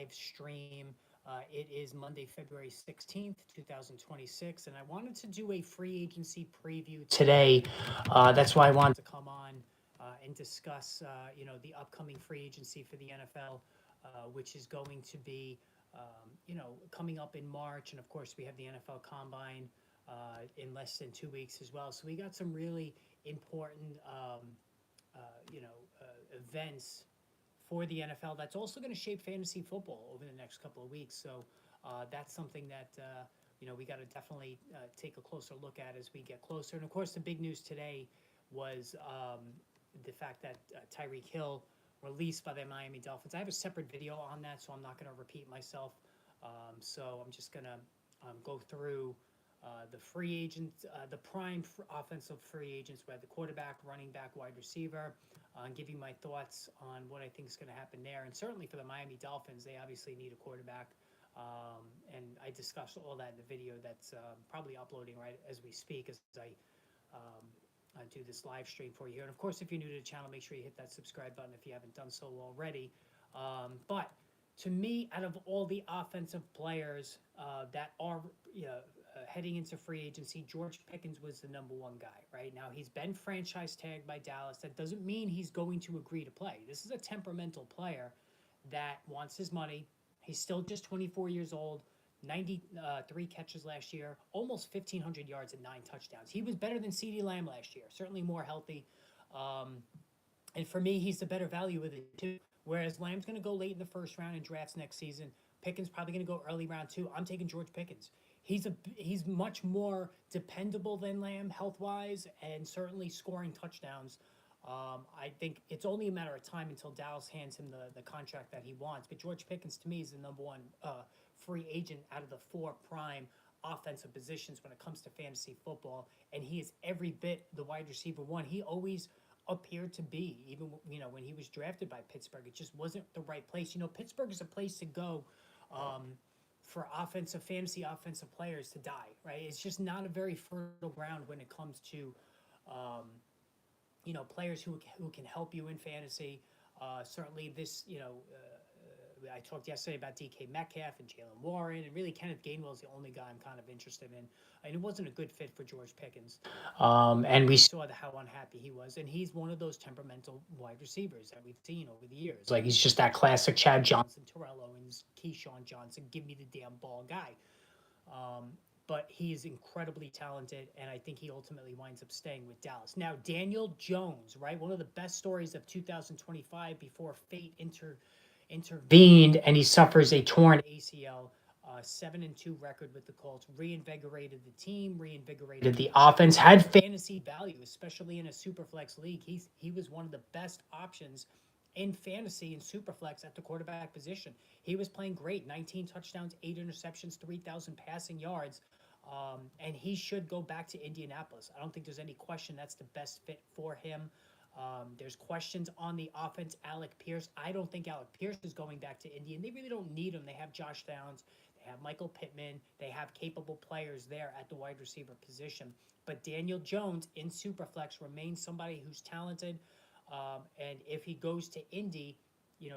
live stream. It is Monday, February 16th, 2026, and I wanted to do a free agency preview today. That's why I wanted to come on and discuss, the upcoming free agency for the NFL, which is going to be, coming up in March, and of course we have the NFL Combine in less than 2 weeks as well. So we got some really important, uh, you know, events for the NFL that's also going to shape fantasy football over the next couple of weeks. So that's something that we got to definitely take a closer look at as we get closer. And of course, the big news today was the fact that Tyreek Hill released by the Miami Dolphins. I have a separate video on that, so I'm not going to repeat myself. So I'm just going to go through the free agents, the offensive free agents, where the quarterback, running back, wide receiver, and give you my thoughts on what I think is going to happen there. And certainly for the Miami Dolphins, they obviously need a quarterback. And I discussed all that in the video that's probably uploading right as we speak, as I do this live stream for you. And of course, if you're new to the channel, make sure you hit that subscribe button if you haven't done so already. But to me, out of all the offensive players that are heading into free agency, George Pickens was the number one guy. Right now, he's been franchise tagged by Dallas. That doesn't mean he's going to agree to play. This is a temperamental player that wants his money. He's still just 24 years old. 93 catches last year, almost 1,500 yards and 9 touchdowns. He was better than CeeDee Lamb last year, certainly more healthy. And for me, he's the better value with it too. Whereas Lamb's going to go late in the first round in drafts next season. Pickens probably going to go early round 2. I'm taking George Pickens. He's much more dependable than Lamb health-wise, and certainly scoring touchdowns. I think it's only a matter of time until Dallas hands him the contract that he wants. But George Pickens, to me, is the number one free agent out of the 4 prime offensive positions when it comes to fantasy football. And he is every bit the wide receiver one he always appeared to be, even when he was drafted by Pittsburgh. It just wasn't the right place. Pittsburgh is a place to go for fantasy offensive players to die, right? It's just not a very fertile ground when it comes to players who can help you in fantasy. Certainly this, I talked yesterday about DK Metcalf and Jalen Warren, and really Kenneth Gainwell is the only guy I'm kind of interested in. And it wasn't a good fit for George Pickens. And we saw how unhappy he was. And he's one of those temperamental wide receivers that we've seen over the years. Like, he's just that classic Chad Johnson, Terrell Owens, Keyshawn Johnson, give me the damn ball guy. But he is incredibly talented, and I think he ultimately winds up staying with Dallas. Now, Daniel Jones, right? One of the best stories of 2025 before fate intervened, and he suffers a torn ACL. 7-2 record with the Colts, reinvigorated the team, reinvigorated the offense, had fantasy value, especially in a Superflex league. He was one of the best options in fantasy and Superflex at the quarterback position. He was playing great, 19 touchdowns, 8 interceptions, 3,000 passing yards, and he should go back to Indianapolis. I don't think there's any question that's the best fit for him. There's questions on the offense. Alec Pierce. I don't think Alec Pierce is going back to Indy, and they really don't need him. They have Josh Downs. They have Michael Pittman. They have capable players there at the wide receiver position. But Daniel Jones in Superflex remains somebody who's talented. And if he goes to Indy,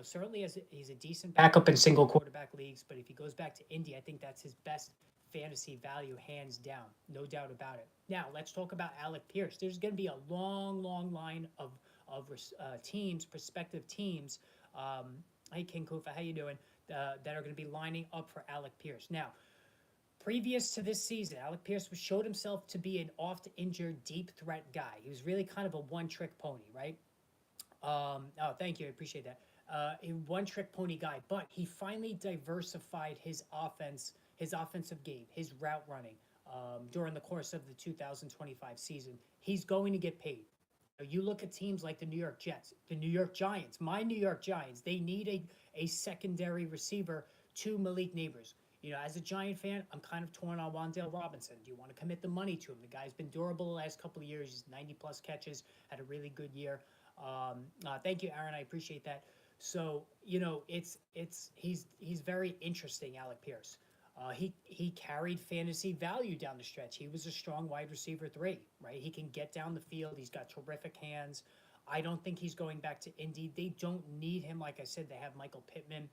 certainly he's a decent backup in single quarterback leagues. But if he goes back to Indy, I think that's his best fantasy value, hands down, no doubt about it. Now let's talk about Alec Pierce. There's going to be a long line of teams, prospective teams. Hey, King Kufa, how you doing? That are going to be lining up for Alec Pierce. Now, previous to this season, Alec Pierce showed himself to be an oft-injured, deep threat guy. He was really kind of a one-trick pony, right? Oh, thank you. I appreciate that. A one-trick pony guy, but he finally diversified his offensive game, his route running during the course of the 2025 season. He's going to get paid. You look at teams like the New York Jets, the New York Giants, my New York Giants, they need a secondary receiver to Malik Nabers. As a Giant fan, I'm kind of torn on Wan'Dale Robinson. Do you want to commit the money to him? The guy's been durable the last couple of years. He's 90-plus catches, had a really good year. Thank you, Aaron. I appreciate that. So, he's very interesting, Alec Pierce. He carried fantasy value down the stretch. He was a strong wide receiver 3, right? He can get down the field. He's got terrific hands. I don't think he's going back to Indy. They don't need him. Like I said, they have Michael Pittman.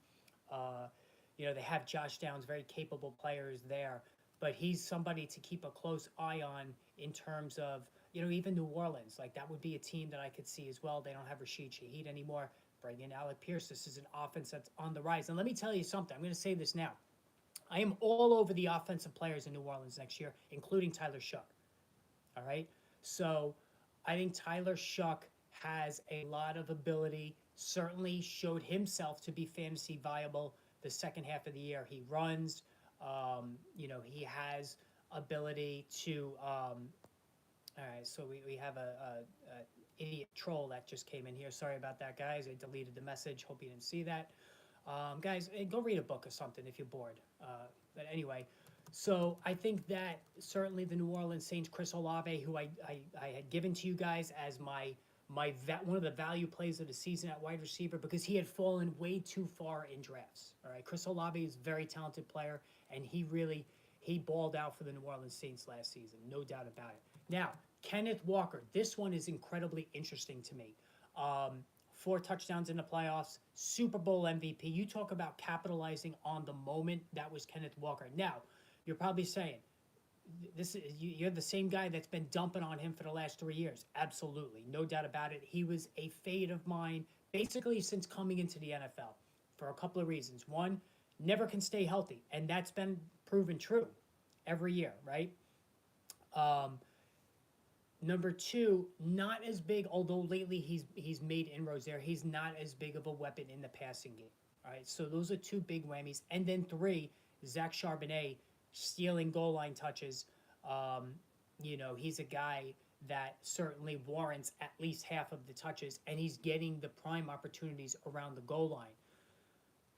They have Josh Downs, very capable players there, but he's somebody to keep a close eye on in terms of, even New Orleans. Like, that would be a team that I could see as well. They don't have Rashid Shaheed anymore. Bring in Alec Pierce. This is an offense that's on the rise. And let me tell you something. I'm going to say this now. I am all over the offensive players in New Orleans next year, including Tyler Shuck. All right? So I think Tyler Shuck has a lot of ability, certainly showed himself to be fantasy viable the second half of the year. He runs, he has ability to, all right, so we have a idiot troll that just came in here. Sorry about that, guys. I deleted the message. Hope you didn't see that. Guys, go read a book or something if you're bored. But anyway, so I think that certainly the New Orleans Saints, Chris Olave, who I had given to you guys as one of the value plays of the season at wide receiver, because he had fallen way too far in drafts. All right, Chris Olave is a very talented player, and he balled out for the New Orleans Saints last season, no doubt about it. Now, Kenneth Walker, this one is incredibly interesting to me. 4 touchdowns in the playoffs, Super Bowl MVP. You talk about capitalizing on the moment. That was Kenneth Walker. Now, you're probably saying, you're the same guy that's been dumping on him for the last 3 years. Absolutely, no doubt about it. He was a fade of mine basically since coming into the NFL for a couple of reasons. One, never can stay healthy, and that's been proven true every year, right? Number 2, not as big, although lately he's made inroads there. He's not as big of a weapon in the passing game. All right, so those are 2 big whammies. And then 3, Zach Charbonnet stealing goal line touches. He's a guy that certainly warrants at least half of the touches, and he's getting the prime opportunities around the goal line.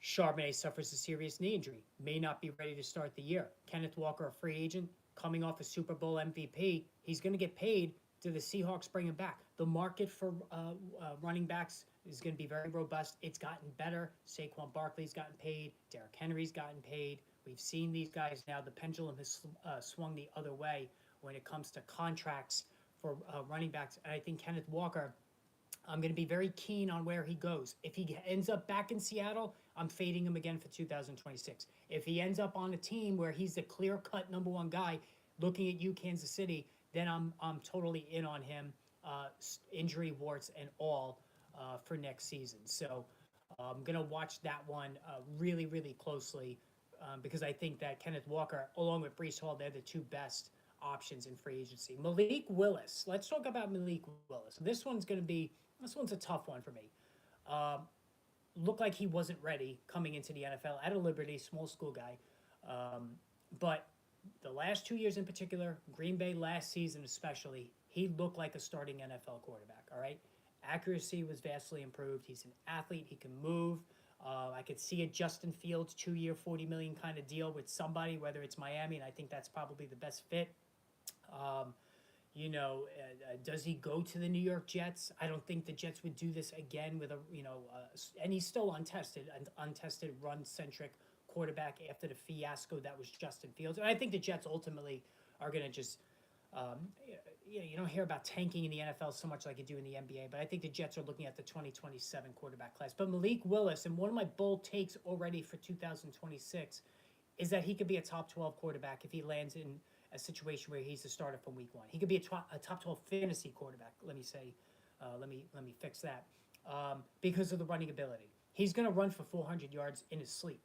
Charbonnet suffers a serious knee injury, may not be ready to start the year. Kenneth Walker, a free agent, coming off a Super Bowl MVP, he's going to get paid. Do the Seahawks bring him back? The market for running backs is going to be very robust. It's gotten better. Saquon Barkley's gotten paid. Derrick Henry's gotten paid. We've seen these guys now. The pendulum has swung the other way when it comes to contracts for running backs. And I think Kenneth Walker, I'm going to be very keen on where he goes. If he ends up back in Seattle, I'm fading him again for 2026. If he ends up on a team where he's the clear-cut number 1 guy, looking at you, Kansas City, then I'm totally in on him, injury warts and all, for next season. So I'm going to watch that one really, really closely because I think that Kenneth Walker, along with Breece Hall, they're the 2 best options in free agency. Malik Willis. Let's talk about Malik Willis. This one's a tough one for me. Looked like he wasn't ready coming into the NFL at a Liberty, small school guy. But the last 2 years in particular, Green Bay last season especially, he looked like a starting NFL quarterback, all right? Accuracy was vastly improved. He's an athlete. He can move. I could see a Justin Fields 2-year, $40 million kind of deal with somebody, whether it's Miami, and I think that's probably the best fit. Does he go to the New York Jets? I don't think the Jets would do this again with and he's still an untested run-centric quarterback after the fiasco that was Justin Fields. And I think the Jets ultimately are going to just, you don't hear about tanking in the NFL so much like you do in the NBA, but I think the Jets are looking at the 2027 quarterback class. But Malik Willis, and one of my bold takes already for 2026, is that he could be a top 12 quarterback if he lands in a situation where he's the starter from week 1. He could be a top 12 fantasy quarterback. Let me fix that. Because of the running ability. He's going to run for 400 yards in his sleep.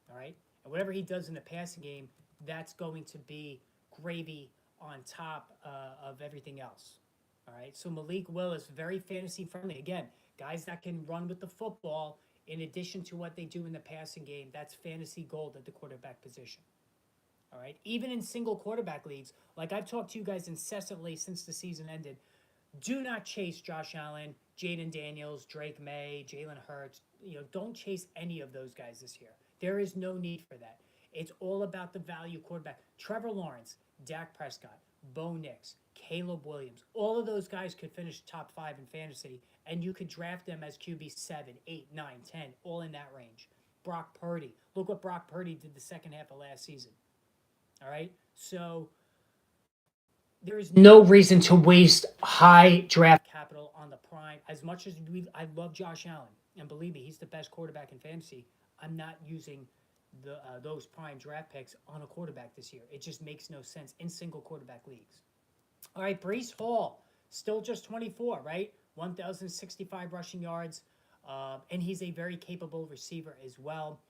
All right? And whatever he does in the passing game, that's going to be gravy on top of everything else. All right? So Malik Willis, very fantasy friendly. Again, guys that can run with the football in addition to what they do in the passing game, that's fantasy gold at the quarterback position. All right? Even in single quarterback leagues, like I've talked to you guys incessantly since the season ended, do not chase Josh Allen, Jaden Daniels, Drake May, Jalen Hurts. Don't chase any of those guys this year. There is no need for that. It's all about the value quarterback. Trevor Lawrence, Dak Prescott, Bo Nix, Caleb Williams. All of those guys could finish top 5 in fantasy, and you could draft them as QB 7, 8, 9, 10, all in that range. Brock Purdy. Look what Brock Purdy did the second half of last season. All right? So there is no reason to waste high draft capital on the prime. As much as I love Josh Allen, and believe me, he's the best quarterback in fantasy, I'm not using those prime draft picks on a quarterback this year. It just makes no sense in single quarterback leagues. All right, Brees Hall, still just 24, right? 1,065 rushing yards, and he's a very capable receiver as well.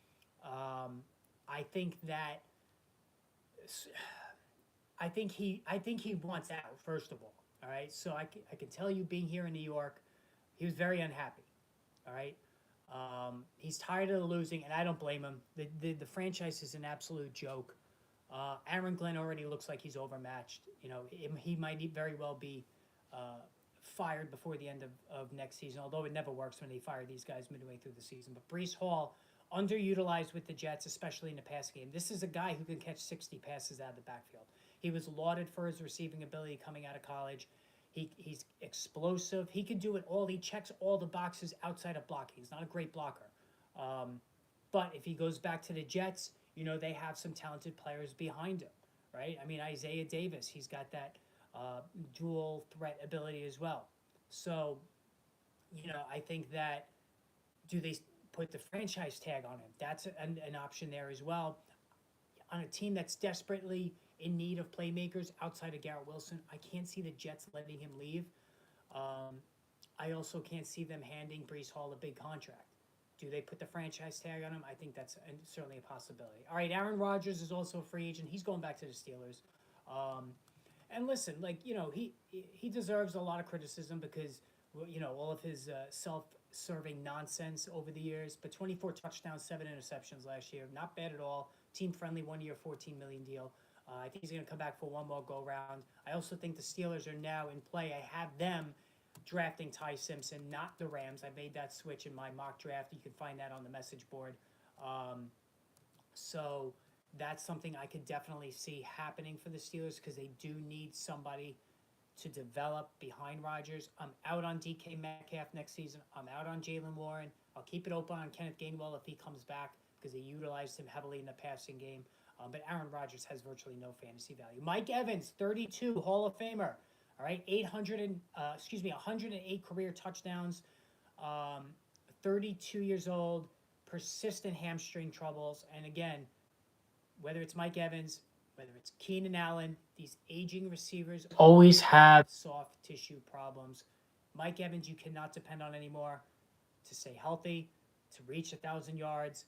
I think that I think he wants out first of all. All right, so I can tell you, being here in New York, he was very unhappy. All right, he's tired of the losing, and I don't blame him. The franchise is an absolute joke. Aaron Glenn already looks like he's overmatched. You know, he might very well be fired before the end of next season, although it never works when they fire these guys midway through the season. But Brees Hall, underutilized with the Jets, especially in the pass game. This is a guy who can catch 60 passes out of the backfield. He was lauded for his receiving ability coming out of college. He's explosive. He can do it all. He checks all the boxes outside of blocking. He's not a great blocker. But if he goes back to the Jets, you know, they have some talented players behind him, right? I mean, Isaiah Davis, he's got that dual threat ability as well. So, you know, I think that, do they put the franchise tag on him? That's an option there as well. On a team that's desperately in need of playmakers outside of Garrett Wilson, I can't see the Jets letting him leave. I also can't see them handing Brees Hall a big contract. Do they put the franchise tag on him? I think that's certainly a possibility. All right, Aaron Rodgers is also a free agent. He's going back to the Steelers. And listen, like, you know, he deserves a lot of criticism because, you know, all of his self-serving nonsense over the years. But 24 touchdowns, 7 interceptions last year, not bad at all. Team-friendly, 1-year, $14 million deal. I think he's going to come back for one more go-round. I also think the Steelers are now in play. I have them drafting Ty Simpson, not the Rams. I made that switch in my mock draft. You can find that on the message board. So that's something I could definitely see happening for the Steelers because they do need somebody to develop behind Rodgers. I'm out on DK Metcalf next season. I'm out on Jaylen Warren. I'll keep it open on Kenneth Gainwell if he comes back because they utilized him heavily in the passing game. But Aaron Rodgers has virtually no fantasy value. Mike Evans, 32, Hall of Famer. All right, 108 career touchdowns. 32 years old, persistent hamstring troubles, and again, whether it's Mike Evans, whether it's Keenan Allen, these aging receivers always have soft tissue problems. Mike Evans, you cannot depend on anymore to stay healthy, to reach 1,000 yards.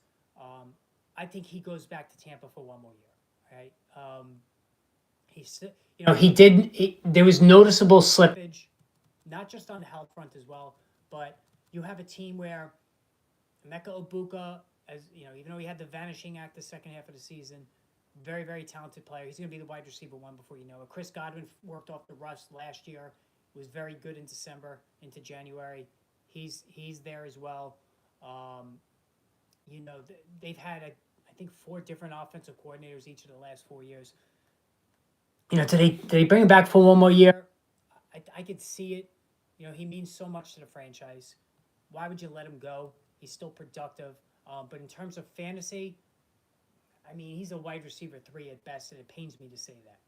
I think he goes back to Tampa for one more year, right? There was noticeable slippage, not just on the health front as well, but you have a team where Emeka Egbuka, as you know, even though he had the vanishing act the second half of the season, very, very talented player. He's going to be the wide receiver one before you know it. Chris Godwin worked off the rust last year, was very good in December into January. He's there as well. They've had, I think, 4 different offensive coordinators each of the last 4 years. You know, do they bring him back for one more year? I could see it. You know, he means so much to the franchise. Why would you let him go? He's still productive. But in terms of fantasy, I mean, he's a wide receiver 3 at best, and it pains me to say that.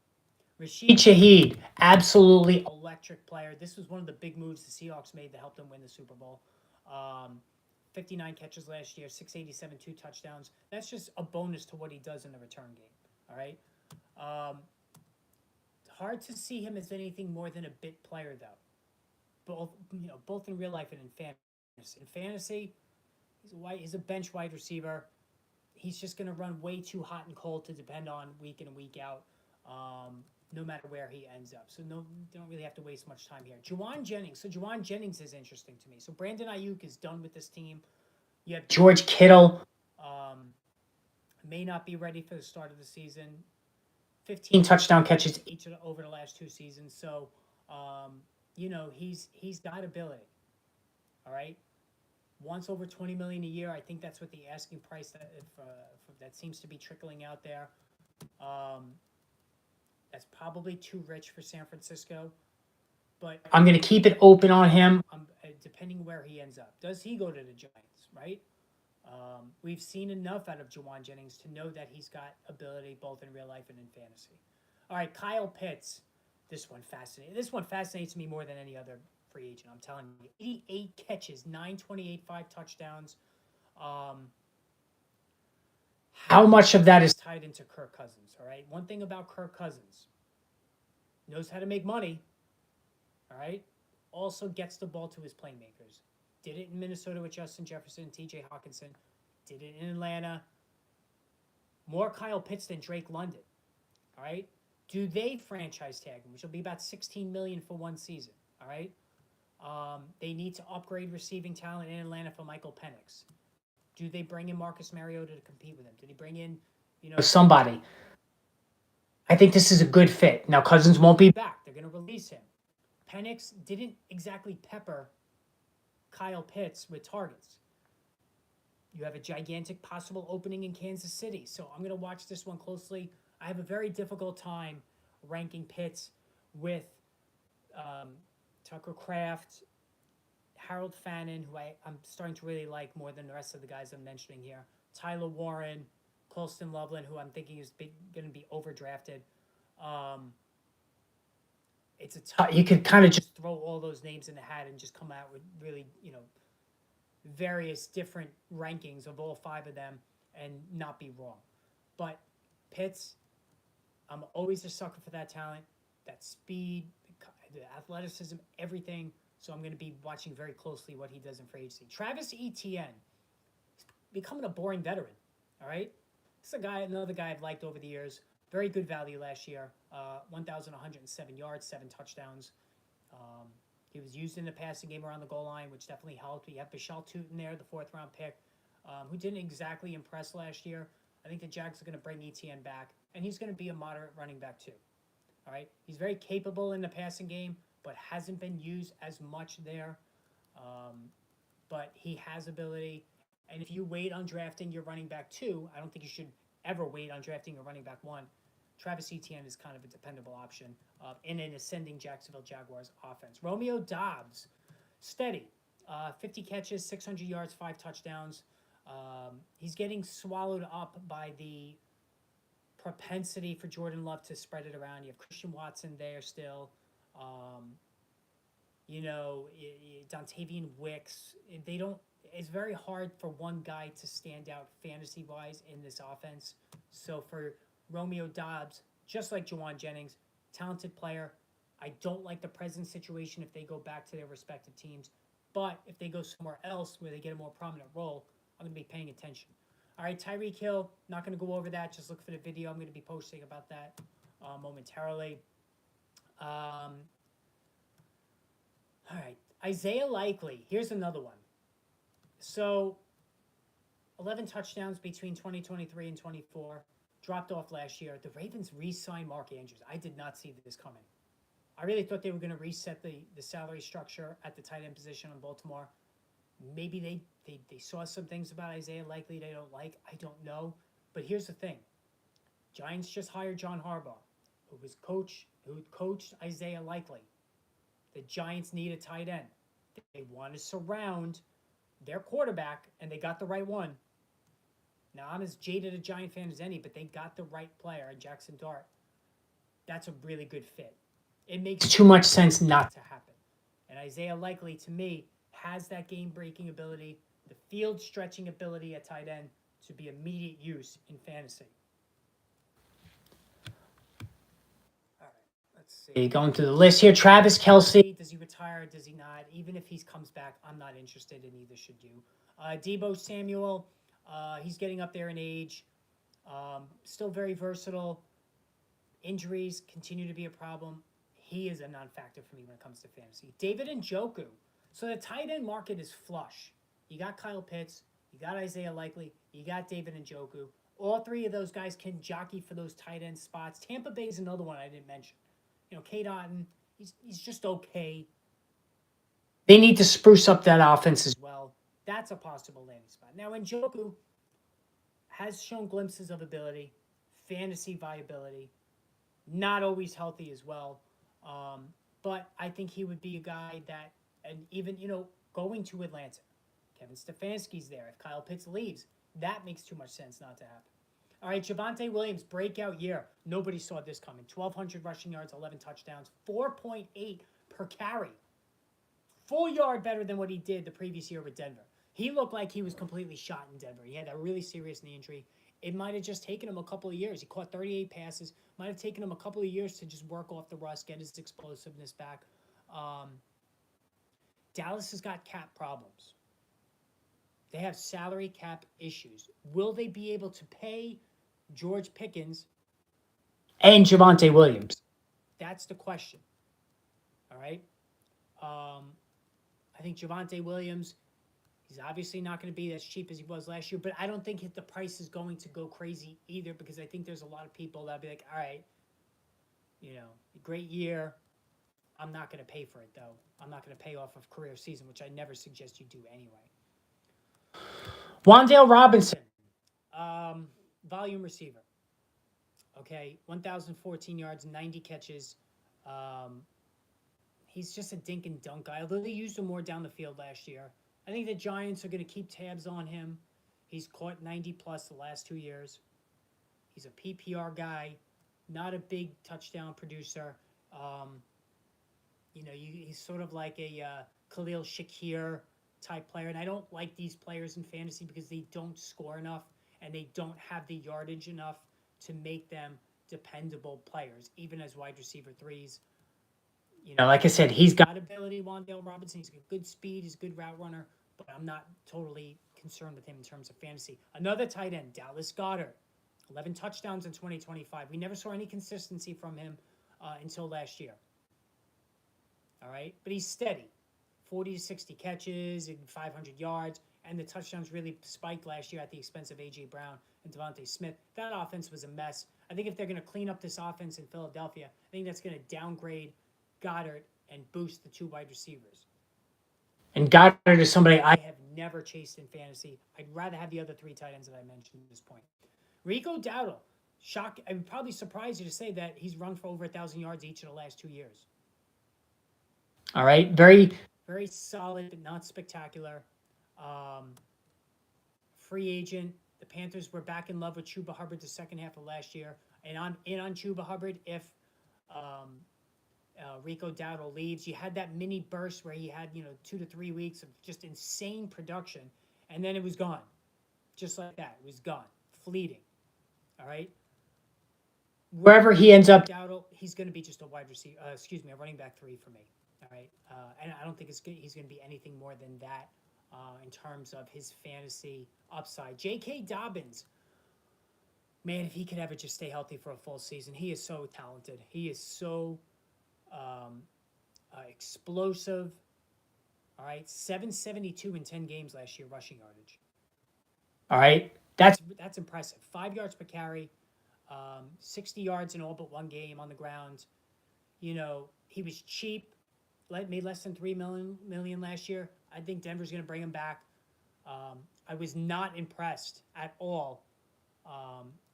Rashid Shaheed, absolutely electric player. This was one of the big moves the Seahawks made to help them win the Super Bowl. 59 catches last year, 687, 2 touchdowns. That's just a bonus to what he does in the return game. All right. Hard to see him as anything more than a bit player, though. Both in real life and in fantasy. In fantasy, he's a bench wide receiver. He's just going to run way too hot and cold to depend on week in and week out, no matter where he ends up. So don't really have to waste much time here. Juwan Jennings. So Juwan Jennings is interesting to me. So Brandon Ayuk is done with this team. You have George Kittle. May not be ready for the start of the season. 15 touchdown catches each over the last 2 seasons. So, he's got ability. All right. Once over $20 million a year, I think that's what the asking price that seems to be trickling out there. That's probably too rich for San Francisco, but I'm going to keep it open on him, depending where he ends up. Does he go to the Giants? Right. We've seen enough out of Juwan Jennings to know that he's got ability both in real life and in fantasy. All right, Kyle Pitts. This one fascinates me more than any other free agent. I'm telling you, 88 catches, 928, 5 touchdowns. how much of that is tied into Kirk Cousins, all right? One thing about Kirk Cousins, knows how to make money, all right? Also gets the ball to his playmakers. Did it in Minnesota with Justin Jefferson, TJ Hawkinson. Did it in Atlanta. More Kyle Pitts than Drake London, all right? Do they franchise tag him, which will be about $16 million for one season, all right? They need to upgrade receiving talent in Atlanta for Michael Penix. Do they bring in Marcus Mariota to compete with him? Did he bring in, somebody? I think this is a good fit. Now, Cousins won't be back. They're going to release him. Penix didn't exactly pepper Kyle Pitts with targets. You have a gigantic possible opening in Kansas City. So I'm going to watch this one closely. I have a very difficult time ranking Pitts with Tucker Kraft, Harold Fannin, who I'm starting to really like more than the rest of the guys I'm mentioning here, Tyler Warren, Colston Loveland, who I'm thinking is going to be overdrafted. It's you could kind of just throw all those names in the hat and just come out with really, various different rankings of all five of them and not be wrong. But Pitts, I'm always a sucker for that talent, that speed, the athleticism, everything. So I'm going to be watching very closely what he does in free agency. Travis Etienne, he's becoming a boring veteran, all right? This is another guy I've liked over the years. Very good value last year, 1,107 yards, 7 touchdowns. He was used in the passing game around the goal line, which definitely helped. You have Bashal Tutin there, the 4th-round pick, who didn't exactly impress last year. I think the Jags are going to bring Etienne back, and he's going to be a moderate running back too. All right, he's very capable in the passing game, but hasn't been used as much there. But he has ability, and if you wait on drafting your running back 2, I don't think you should ever wait on drafting your running back 1. Travis Etienne is kind of a dependable option in an ascending Jacksonville Jaguars offense. Romeo Doubs, steady, 50 catches, 600 yards, 5 touchdowns. He's getting swallowed up by the propensity for Jordan Love to spread it around. You have Christian Watson there still. Dontavian Wicks. It's very hard for one guy to stand out fantasy-wise in this offense. So for Romeo Doubs, just like Juwan Jennings, talented player. I don't like the present situation if they go back to their respective teams. But if they go somewhere else where they get a more prominent role, I'm going to be paying attention. All right, Tyreek Hill, not going to go over that. Just look for the video. I'm going to be posting about that momentarily. All right, Isaiah Likely. Here's another one. So 11 touchdowns between 2023 and 24. Dropped off last year. The Ravens re-signed Mark Andrews. I did not see this coming. I really thought they were going to reset the salary structure at the tight end position in Baltimore. Maybe they saw some things about Isaiah Likely they don't like. I don't know. But here's the thing. Giants just hired John Harbaugh, who coached Isaiah Likely. The Giants need a tight end. They want to surround their quarterback, and they got the right one. Now, I'm as jaded a Giant fan as any, but they got the right player in Jackson Dart. That's a really good fit. It makes too much sense not to happen. And Isaiah Likely, to me, has that game-breaking ability, the field-stretching ability at tight end to be immediate use in fantasy. All right, let's see. Going through the list here, Travis Kelce, does he retire? Does he not? Even if he comes back, I'm not interested, and neither should you. Deebo Samuel, he's getting up there in age. Still very versatile. Injuries continue to be a problem. He is a non-factor for me when it comes to fantasy. David Njoku. So the tight end market is flush. You got Kyle Pitts. You got Isaiah Likely. You got David Njoku. All three of those guys can jockey for those tight end spots. Tampa Bay is another one I didn't mention. Cade Otton, he's just okay. They need to spruce up that offense as well. That's a possible landing spot. Now, Njoku has shown glimpses of ability, fantasy viability, not always healthy as well. But I think he would be a guy that, and even, going to Atlanta, Kevin Stefanski's there. If Kyle Pitts leaves, that makes too much sense not to happen. All right, Javonte Williams, breakout year. Nobody saw this coming. 1,200 rushing yards, 11 touchdowns, 4.8 per carry. Full yard better than what he did the previous year with Denver. He looked like he was completely shot in Denver. He had a really serious knee injury. It might have just taken him a couple of years. He caught 38 passes. Might have taken him a couple of years to just work off the rust, get his explosiveness back. Um, Dallas has got cap problems. They have salary cap issues. Will they be able to pay George Pickens and Javonte Williams? That's the question. All right. I think Javonte Williams, he's obviously not going to be as cheap as he was last year, but I don't think the price is going to go crazy either, because I think there's a lot of people that'll be like, all right, great year. I'm not going to pay for it, though. I'm not going to pay off of career season, which I never suggest you do anyway. Wan'Dale Robinson, volume receiver. Okay, 1,014 yards, 90 catches. He's just a dink and dunk guy, although they used him more down the field last year. I think the Giants are going to keep tabs on him. He's caught 90 plus the last 2 years. He's a PPR guy, not a big touchdown producer. He's sort of like a Khalil Shakir type player, and I don't like these players in fantasy because they don't score enough and they don't have the yardage enough to make them dependable players, even as wide receiver threes. Like I said, he's got ability, Wan'Dale Robinson. He's got good speed. He's a good route runner, but I'm not totally concerned with him in terms of fantasy. Another tight end, Dallas Goedert, 11 touchdowns in 2025. We never saw any consistency from him until last year. All right, but he's steady, 40 to 60 catches and 500 yards, and the touchdowns really spiked last year at the expense of A.J. Brown and Devontae Smith. That offense was a mess. I think if they're going to clean up this offense in Philadelphia, I think that's going to downgrade Goedert and boost the 2 wide receivers. And Goedert is somebody I have never chased in fantasy. I'd rather have the other 3 tight ends that I mentioned at this point. Rico Dowdle, I would probably surprise you to say that he's run for over 1,000 yards each of the last 2 years. All right, very, very solid, but not spectacular. Free agent. The Panthers were back in love with Chuba Hubbard the second half of last year, and I'm in on Chuba Hubbard if Rico Dowdle leaves. You had that mini burst where he had 2 to 3 weeks of just insane production, and then it was gone, just like that. It was gone, fleeting. All right. Wherever he ends up, Dowdle, he's going to be just a a running back 3 for me. All right, and I don't think he's going to be anything more than that in terms of his fantasy upside. J.K. Dobbins, man, if he could ever just stay healthy for a full season, he is so talented. He is so explosive. All right, 772 in 10 games last year rushing yardage. All right, that's impressive. 5 yards per carry, 60 yards in all but 1 game on the ground. He was cheap. Made less than $3 million last year. I think Denver's going to bring him back. I was not impressed at all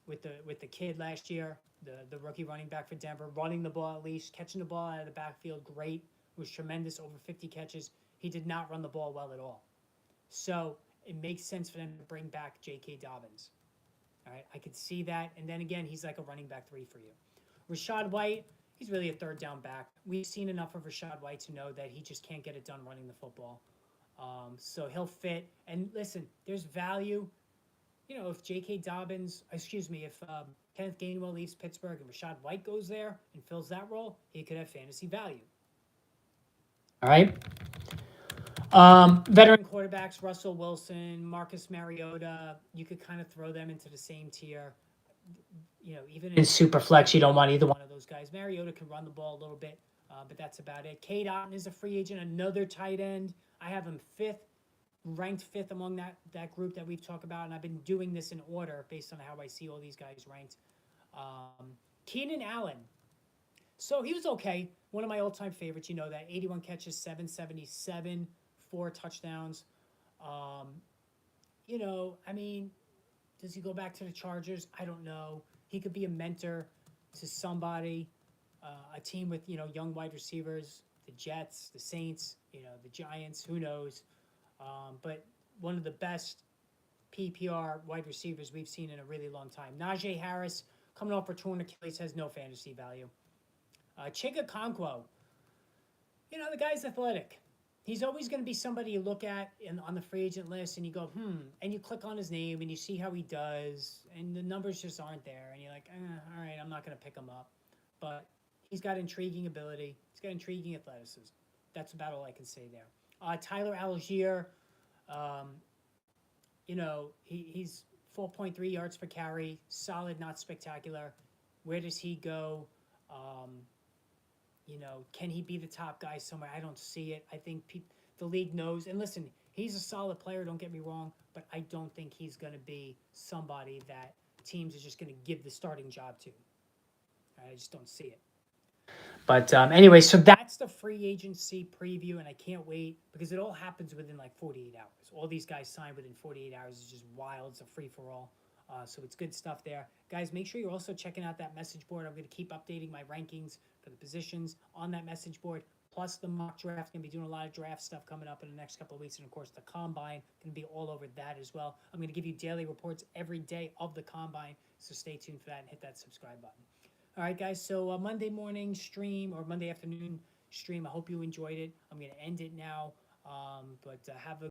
with the kid last year, the rookie running back for Denver, running the ball at least, catching the ball out of the backfield, great. It was tremendous, over 50 catches. He did not run the ball well at all. So it makes sense for them to bring back J.K. Dobbins. All right, I could see that. And then again, he's like a running back 3 for you. Rashad White, he's really a third down back. We've seen enough of Rashad White to know that he just can't get it done running the football. So he'll fit. And listen, there's value. If if Kenneth Gainwell leaves Pittsburgh and Rashad White goes there and fills that role, he could have fantasy value. All right. Veteran quarterbacks, Russell Wilson, Marcus Mariota, you could kind of throw them into the same tier. Even in super flex, you don't want either one of those guys. Mariota can run the ball a little bit, but that's about it. Cade Otton is a free agent, another tight end. I have him ranked fifth among that group that we've talked about, and I've been doing this in order based on how I see all these guys ranked. Keenan Allen. So he was okay. One of my all-time favorites, that 81 catches, 777, 4 touchdowns. Does he go back to the Chargers? I don't know. He could be a mentor to somebody, a team with, young wide receivers, the Jets, the Saints, the Giants, who knows. But one of the best PPR wide receivers we've seen in a really long time. Najee Harris, coming off a torn Achilles, has no fantasy value. Chig Okonkwo, the guy's athletic. he's always going to be somebody you look at on the free agent list and you go, and you click on his name and you see how he does, and the numbers just aren't there, and you're like, all right, I'm not going to pick him up. But he's got intriguing ability. He's got intriguing athleticism. That's about all I can say there. Tyler Algier, um, he's 4.3 yards per carry, solid, not spectacular. Where does he go? Can he be the top guy somewhere? I don't see it. I think the league knows. And listen, he's a solid player, don't get me wrong, but I don't think he's going to be somebody that teams are just going to give the starting job to. I just don't see it. But anyway, so that's the free agency preview, and I can't wait because it all happens within like 48 hours. All these guys sign within 48 hours. It's just wild. It's a free-for-all. So it's good stuff there. Guys, make sure you're also checking out that message board. I'm going to keep updating my rankings for the positions on that message board, plus the mock draft. Going to be doing a lot of draft stuff coming up in the next couple of weeks. And, of course, the Combine, going to be all over that as well. I'm going to give you daily reports every day of the Combine, so stay tuned for that and hit that subscribe button. All right, guys, so Monday morning stream or Monday afternoon stream, I hope you enjoyed it. I'm going to end it now, but have a